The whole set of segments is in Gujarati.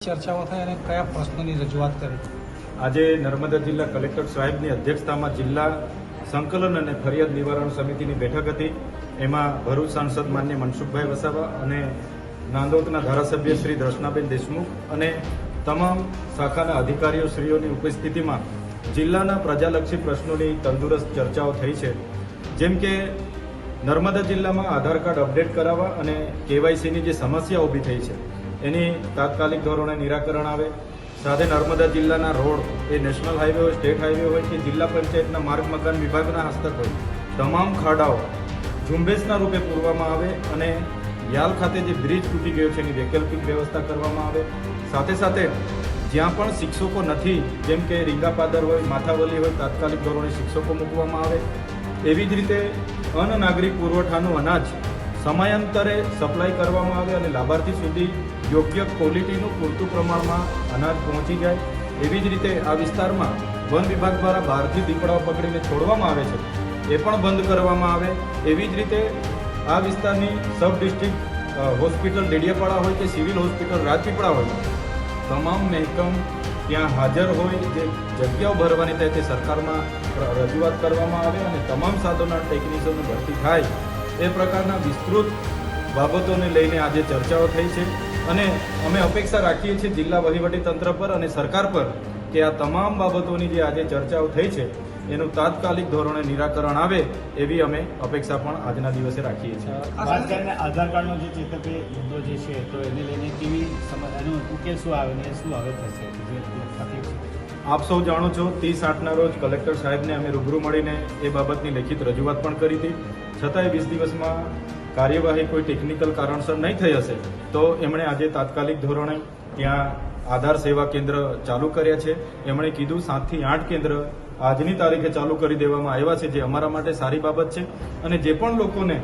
ચર્ચાઓ થઈ અને કયા પ્રશ્નોની રજૂઆત કરી? આજે નર્મદા જિલ્લા કલેક્ટર સાહેબની અધ્યક્ષતામાં જિલ્લા સંકલન અને ફરિયાદ નિવારણ સમિતિની બેઠક હતી. એમાં ભરૂચ સાંસદ માન્ય મનસુખભાઈ વસાવા અને નાંદોદના ધારાસભ્ય શ્રી દર્શનાબેન દેશમુખ અને તમામ શાખાના અધિકારીઓ શ્રીઓની ઉપસ્થિતિમાં જિલ્લાના પ્રજાલક્ષી પ્રશ્નોની તંદુરસ્ત ચર્ચાઓ થઈ છે. જેમ કે નર્મદા જિલ્લામાં આધાર કાર્ડ અપડેટ કરાવવા અને કેવાયસીની જે સમસ્યા ઊભી થઈ છે એની તાત્કાલિક ધોરણે નિરાકરણ આવે. સાથે નર્મદા જિલ્લાના રોડ એ નેશનલ હાઈવે હોય, સ્ટેટ હાઈવે હોય કે જિલ્લા પંચાયતના માર્ગ મકાન વિભાગના હસ્તક હોય, તમામ ખાડાઓ ઝુંબેશના રૂપે પૂરવામાં આવે અને યાલ ખાતે જે બ્રિજ તૂટી ગયો છે એની વૈકલ્પિક વ્યવસ્થા કરવામાં આવે. સાથે સાથે જ્યાં પણ શિક્ષકો નથી, જેમ કે રીંગાપાદર હોય, માથાવલી હોય, તાત્કાલિક ધોરણે શિક્ષકો મૂકવામાં આવે. એવી જ રીતે અન્ન નાગરિક પુરવઠાનું અનાજ સમયાંતરે સપ્લાય કરવામાં આવે અને લાભાર્થી સુધી યોગ્ય ક્વોલિટીનું પૂરતું પ્રમાણમાં અનાજ પહોંચી જાય. એવી જ રીતે આ વિસ્તારમાં વન વિભાગ દ્વારા બહારથી દીપડાઓ પકડીને છોડવામાં આવે છે, એ પણ બંધ કરવામાં આવે. એવી જ રીતે આ વિસ્તારની સબ ડિસ્ટ્રિક્ટ હોસ્પિટલ ડેડિયાપાડા હોય કે સિવિલ હોસ્પિટલ રાજપીપળા હોય, તમામ મહેકમ ત્યાં હાજર હોય, જે જગ્યાઓ ભરવાની થાય તે સરકારમાં રજૂઆત કરવામાં આવે અને તમામ સાધનોના ટેકનિશિયનની ભરતી થાય. એ પ્રકારના વિસ્તૃત બાબતોને લઈને આજે ચર્ચાઓ થઈ છે અને અમે અપેક્ષા રાખીએ છીએ જિલ્લા વહીવટીતંત્ર પર અને સરકાર પર કે આ તમામ બાબતોની જે આજે ચર્ચાઓ થઈ છે એનું તાત્કાલિક ધોરણે નિરાકરણ આવે એવી અમે અપેક્ષા પણ આજના દિવસે રાખીએ છીએ. ખાસ કરીને આધાર કાર્ડનો જે ચેતકે મુદ્દો જે છે તો એને લઈને કેવી એનો ઉકેલ શું આવે ને શું હવે થશે? આપ સૌ જાણો છો 30/8ના રોજ કલેક્ટર સાહેબને અમે રૂબરૂ મળીને એ બાબતની લેખિત રજૂઆત પણ કરી હતી. છતાંય 20 દિવસમાં કાર્યવાહી કોઈ ટેકનિકલ કારણસર નહીં થઈ હશે તો એમણે આજે તાત્કાલિક ધોરણે ત્યાં આધાર સેવા કેન્દ્ર ચાલુ કર્યા છે. એમણે કીધું 7 થી 8 કેન્દ્ર આજની તારીખે ચાલુ કરી દેવામાં આવ્યા છે, જે અમારા માટે સારી બાબત છે. અને જે પણ લોકોને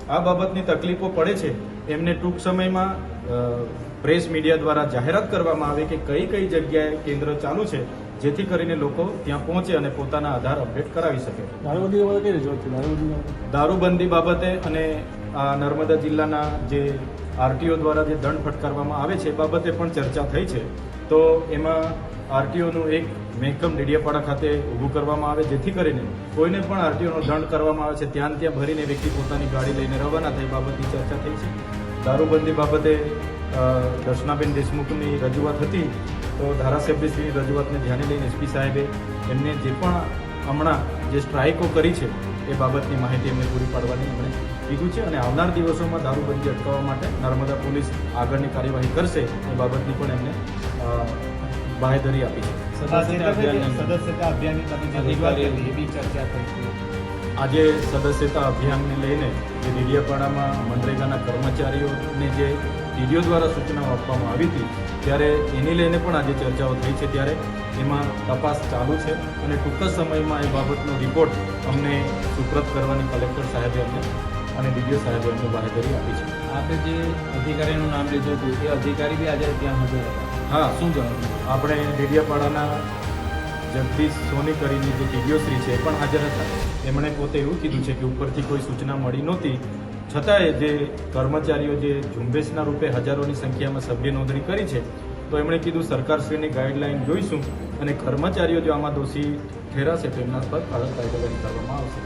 આ બાબતની તકલીફો પડે છે એમને ટૂંક સમયમાં પ્રેસ મીડિયા દ્વારા જાહેરાત કરવામાં આવે કે કઈ કઈ જગ્યાએ કેન્દ્ર ચાલુ છે, જેથી કરીને લોકો ત્યાં પહોંચે અને પોતાના આધાર અપડેટ કરાવી શકે. દારૂબંધી બાબતે અને નર્મદા જિલ્લાના જે આરટીઓ દ્વારા જે દંડ ફટકારવામાં આવે છે એ બાબતે પણ ચર્ચા થઈ છે. તો એમાં આરટીઓનું એક મહેકમ ડેડિયાપાડા ખાતે ઊભું કરવામાં આવે, જેથી કરીને કોઈને પણ આરટીઓનો દંડ કરવામાં આવે છે ત્યાં ભરીને વ્યક્તિ પોતાની ગાડી લઈને રવાના થાય બાબતની ચર્ચા થઈ છે. દારૂબંધી બાબતે દર્શનાબેન દેશમુખની રજૂઆત હતી, તો ધારાસભ્યશ્રીની રજૂઆતને ધ્યાને લઈને એસપી સાહેબે એમને જે પણ હમણાં જે સ્ટ્રાઇકો કરી છે એ બાબતની માહિતી એમને પૂરી પાડવાની એમણે કીધું છે અને આવનાર દિવસોમાં દારૂબંધી અટકાવવા માટે નર્મદા પોલીસ આગળની કાર્યવાહી કરશે એ બાબતની પણ એમને બાહેધરી આપી છે. સદસ્યતા અભિયાનની તમે રજૂઆત કરી એવી ચર્ચા થઈ. આજે સદસ્યતા અભિયાનને લઈને જે ડેડિયાપાડામાં મનરેગાના કર્મચારીઓને જે ટીડીઓ દ્વારા સૂચનાઓ આપવામાં આવી હતી ત્યારે એની લઈને પણ આજે ચર્ચાઓ થઈ છે. ત્યારે એમાં તપાસ ચાલુ છે અને ટૂંક જ સમયમાં એ બાબતનો રિપોર્ટ અમને સુપ્રત કરવાની કલેક્ટર સાહેબે અમને અને ડીડીઓ સાહેબે અમને બાહેધરી આપી છે. આપણે જે અધિકારીનું નામ લીધું હતું એ અધિકારી બી આજે ત્યાં હાજર હતા. હા, શું જણાવું, આપણે ડેડિયાપાડાના જગદીશ સોની કરીને જે ટીડીઓ શ્રી છે એ પણ હાજર હતા. એમણે પોતે એવું કીધું છે કે ઉપરથી કોઈ સૂચના મળી નહોતી, છતાંય જે કર્મચારીઓ જે ઝુંબેશના રૂપે હજારોની સંખ્યામાં સભ્ય નોંધણી કરી છે તો એમણે કીધું સરકારશ્રીની ગાઈડલાઈન જોઈશું અને કર્મચારીઓ જો આમાં દોષી ઠેરાશે તો એમના પર કડક કાર્યવાહી કરવામાં આવશે.